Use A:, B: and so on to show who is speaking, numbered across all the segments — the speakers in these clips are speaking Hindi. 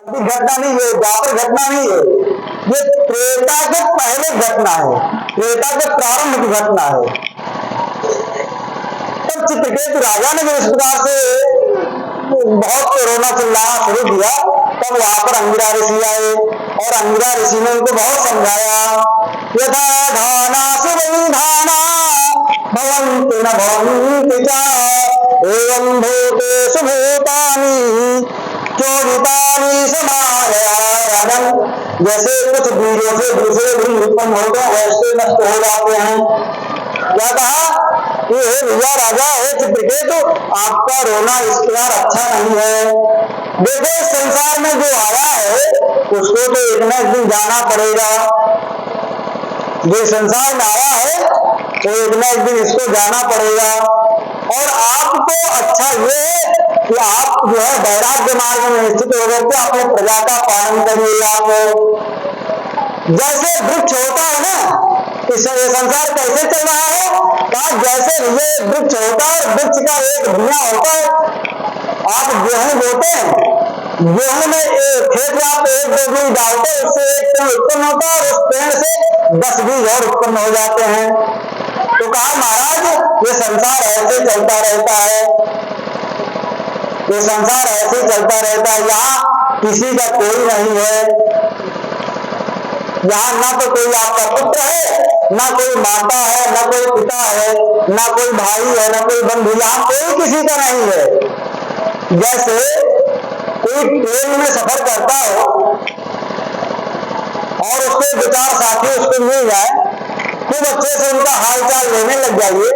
A: घटना नहीं है, द्वापर घटना नहीं है, ये त्रेता के पहले घटना है, त्रेता के प्रारंभ की घटना है। तब चित्रकेतु राजा ने जो इस प्रकार से बहुत कोरोना चिल्लाना शुरू किया, तब वहां पर अंगिरा ऋषि आए और अंगिरा ऋषि ने उनको बहुत समझाया। यथा धाना सुबंधाना भवन्ति न भवन्ति च एवं भूतेषु भूतानि चोदितानि समायानम्। जैसे कुछ बीजों से दूसरे बीज उत्पन्न होते हैं वैसे नष्ट हो जाते हैं। क्या कहा कि हे भैया राजा, हे चित्रकेतु, आपका रोना इस प्रकार अच्छा नहीं है। देखो इस संसार में जो आया है उसको तो एक न एक दिन जाना पड़ेगा। जो संसार में आया है तो एक न एक दिन इसको जाना पड़ेगा। और आपको अच्छा ये है कि आप जो है वैराग्य मार्ग में स्थित होकर के अपने प्रजा का पालन करिएगा। आप जैसे वृक्ष होता है ना, इस संसार कैसे चल रहा है, कहा जैसे ये वृक्ष होता है, वृक्ष का एक धुआं होता है। आप गेहूं बोते हैं, गेहूं में खेत में आप एक दो बीज डालते हैं, उससे एक पेड़ उत्पन्न होता है और उस पेड़ से 10 बीज और उत्पन्न हो जाते हैं। तो कहा महाराज ये संसार ऐसे चलता रहता है, ये संसार ऐसे चलता रहता है। यहाँ किसी का कोई नहीं है, यहाँ ना तो कोई आपका पुत्र है, ना कोई माता है, ना कोई पिता है, ना कोई भाई है, ना कोई बंधु, यहाँ कोई किसी का नहीं है। जैसे कोई ट्रेन में सफर करता हो और उसके दो चार साथी उसको मिल जाए, खूब अच्छे से उनका हालचाल लेने लग जाइए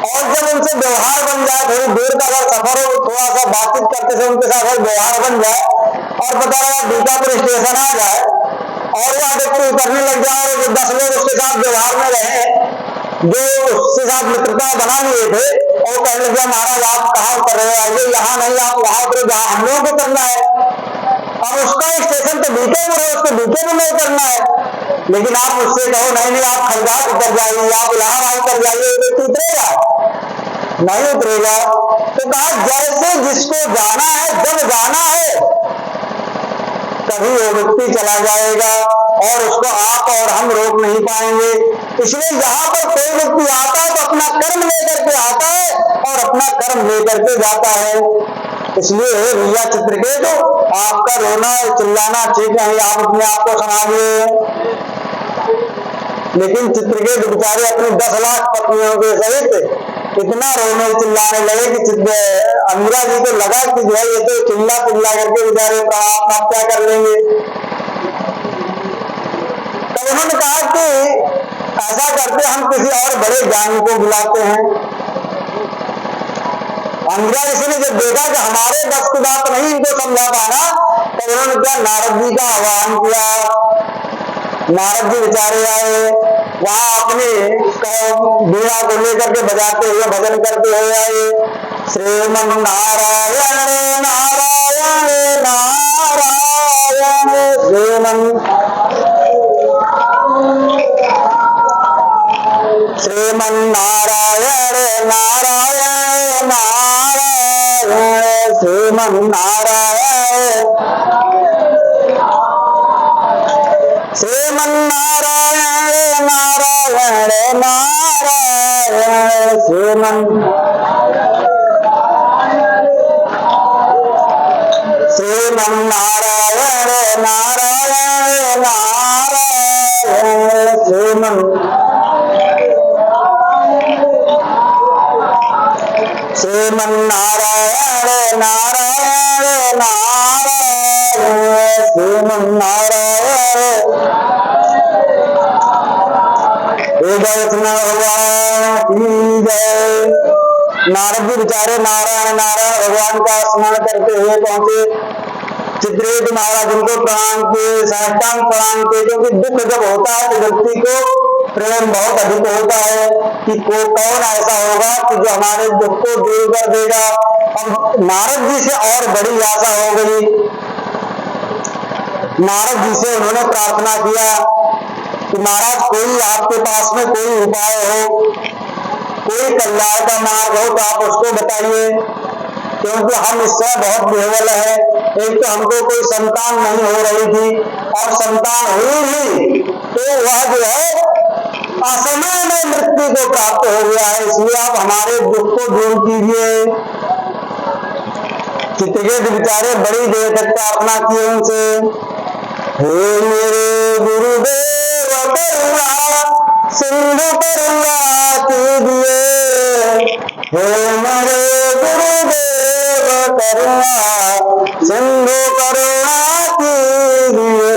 A: और जब उनसे व्यवहार बन जाए, थोड़ी देर का अगर सफर हो, थोड़ा सा बातचीत करते से उनके साथ व्यवहार बन जाए और पता लगा बीकापुर स्टेशन आ जाए और वह व्यक्ति उतरने लग जाए और जो 10 लोग उसके साथ व्यवहार में रहे, जो उसके साथ मित्रता बना लिए थे, और कहने लगे महाराज आप कहाँ उतर रहे हो, ये यहाँ नहीं आप वहां उतरो जहाँ हम लोगों को उतरना है। अब उसका स्टेशन तो बीकापुर है, उसको बीकापुर में उतरना है, लेकिन आप उससे कहो नहीं नहीं आप खलगाट उतर जाइए, आप इलाहाबाद उतर जाइए, तो उतरेगा नहीं उतरेगा। तो कहा जैसे जिसको जाना है, जब जाना है तभी वो व्यक्ति चला जाएगा और उसको आप और हम रोक नहीं पाएंगे। इसलिए यहाँ पर कोई व्यक्ति आता है तो अपना कर्म लेकर के आता है और अपना कर्म लेकर के जाता है। इसलिए हे भैया चित्रकेतु, आपका रोना चिल्लाना ठीक नहीं, आप अपने आप को संभालिए। लेकिन चित्रकेतु बेचारे अपनी 10 लाख पत्नियों के सहित इतना रोने चिल्लाने लगे कि अंगिरा जी को लगा कि जो है ये तो चिल्ला चिल्ला करके बेचारे आत्महत्या कर लेंगे। तब उन्होंने कहा कि ऐसा करते हम किसी और बड़े ज्ञानी को बुलाते हैं। अंगिरा ऋषि ने जब देखा कि हमारे बस की बात नहीं इनको समझा पाना, तब उन्होंने क्या नारद जी का आह्वान किया। नारद जी बेचारे आए, वहां अपने वीणा को लेकर के बजाते हुए भजन करते हुए आए। श्रीमन नारायण नारायण नारायण श्रीमन श्रीमन नारायण नारायण नारायण श्रीमन नारायण श्रीमन नारायण नारायण नारायण श्रीमन श्रीमन नारायण नारायण नारायण श्रीमन श्रीमन नारायण नारायण नारायण श्रीमन नारायण। भगवान की जय। नारद जी बेचारे नारायण नारायण भगवान का स्मरण करते हुए पहुंचे। चित्रकेतु महाराज उनको प्रणाम किए, साष्टांग प्रणाम किए, क्योंकि दुख जब होता है तो व्यक्ति को प्रेम बहुत अधिक होता है कि कौन ऐसा होगा कि जो हमारे दुख को दूर कर देगा। अब नारद जी से और बड़ी आशा हो गई। नारद जी से उन्होंने प्रार्थना किया कि महाराज कोई आपके पास में कोई उपाय हो, कोई कल्याण का मार्ग हो तो आप उसको बताइए, क्योंकि हम इस समय बहुत विह्वल है। एक तो हमको कोई संतान नहीं हो रही थी, और संतान हुई भी तो वह जो है असमय में मृत्यु को प्राप्त हो गया है। इसलिए आप हमारे दुख को दूर कीजिए। चित्रकेतु बेचारे बड़ी देर तक प्रार्थना किए उनसे, हे मेरे गुरुदेव करुणा सिंधु करुणा कीजिए, हे मेरे गुरुदेव करुणा सिंधु करुणा कीजिए।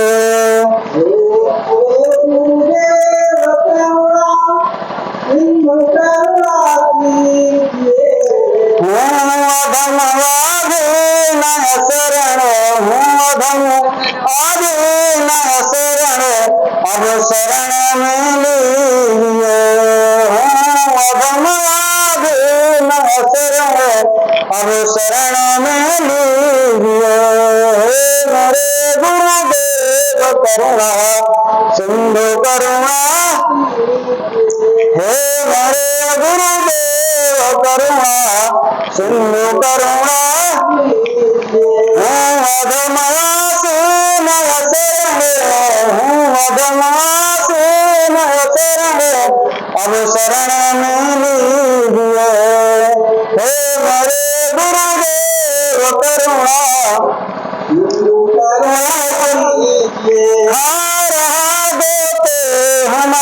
A: अब शरण में लीजिए, अब शरण में लीजिए, मेरे गुरुदेव करुणा सिंधु करुणा, हे मेरे गुरुदेव करुणा सिंधु करुणा, अब शरण में लीजिए, हे मेरे गुरुदेव करुणा देते हम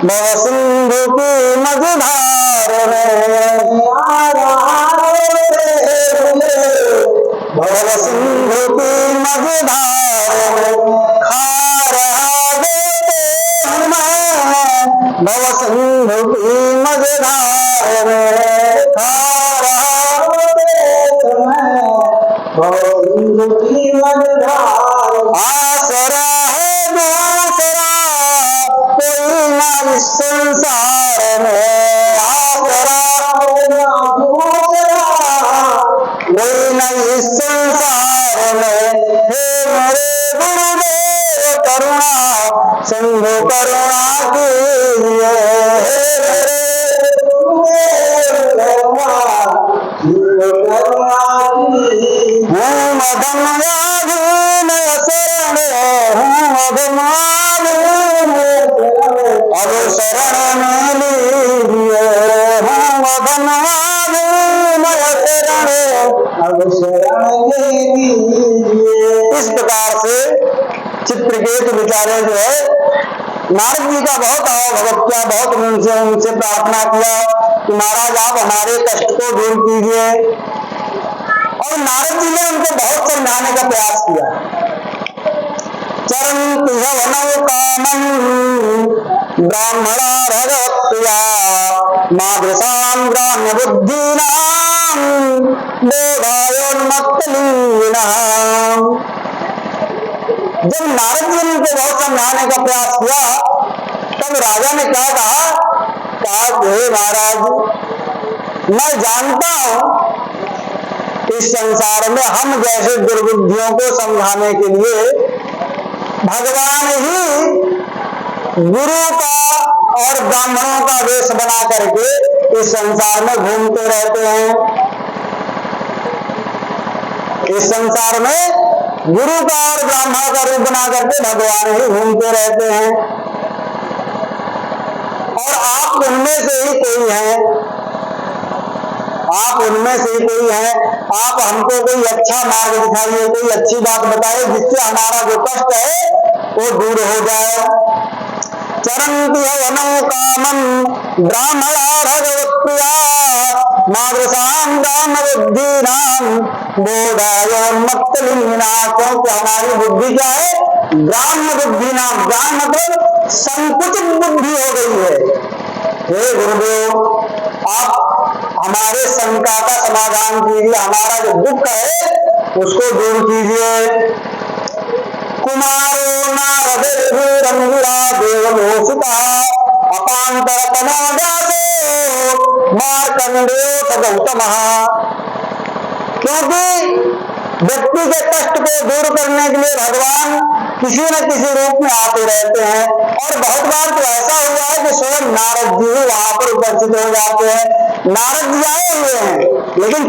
A: भव सिंधु की मझधार में, भव सिंधु की मझधार में भव सिंधु की मझधार में सिंधु की मझधार। आसरा है दूसरा कोई न इस संसार में, आसरा कोई न इस संसार में, हे मेरे गुरुदेव करुणा सिंधु करुणा कीजिए, हे मेरे गुरुदेव करुणा सिंधु करुणा कीजिए। हूँ मधमाधीन शरण, हूँ मधमाधीन अब शरण में लीजिए, हूँ मधमाधीन शरण अब शरण में लीजिए। इस प्रकार से चित्रकेतु बेचारे जो है नारद जी का बहुत भगत किया, बहुत उनसे प्रार्थना किया कि महाराज आप हमारे कष्ट को दूर कीजिए, और नारद जी ने उनको बहुत समझाने का प्रयास किया। चरन्ति हवनौ कामं ब्राह्मणा भगवत्प्रिया मादृशां ग्राम्य बुद्धीनां बोधायोन्मत्तलीनाः। जब नारद जी ने उनको बहुत समझाने का प्रयास किया, तब राजा ने क्या कहा, हे महाराज मैं जानता हूं इस संसार में हम जैसे दुर्बुद्धियों को समझाने के लिए भगवान ही गुरु का और ब्राह्मणों का वेश बना करके इस संसार में घूमते रहते हैं। इस संसार में गुरु का और ब्राह्मण का रूप बना करके भगवान ही घूमते रहते हैं, और आप उनमें से ही कोई हैं, आप उनमें से ही कोई हैं। आप हमको कोई अच्छा मार्ग दिखाइए, कोई अच्छी बात बताइए जिससे हमारा जो कष्ट है वो दूर हो जाए। चरन्ति हवनौ कामं ब्राह्मणा भगवत्प्रिया मादृशां ब्राह्मबुद्धीनां बोधायोन्मत्तलीनाः। क्योंकि हमारी बुद्धि क्या है, ब्राह्म बुद्धि नाम, ब्राह्म मतलब संकुचित बुद्धि हो गई है। हे गुरुदेव आप हमारे शंका का समाधान कीजिए, हमारा जो दुख है उसको दूर कीजिए। कुमारो नारदेवरा देवलोसिता अपांतर तमोदासो मार्कंडेय गौतमः। क्योंकि व्यक्ति के कष्ट को दूर करने के लिए भगवान किसी न किसी रूप में आते रहते हैं, और बहुत बार तो ऐसा हुआ है कि स्वयं नारद जी वहां पर उपस्थित हो जाते हैं। नारद जी आए हुए हैं लेकिन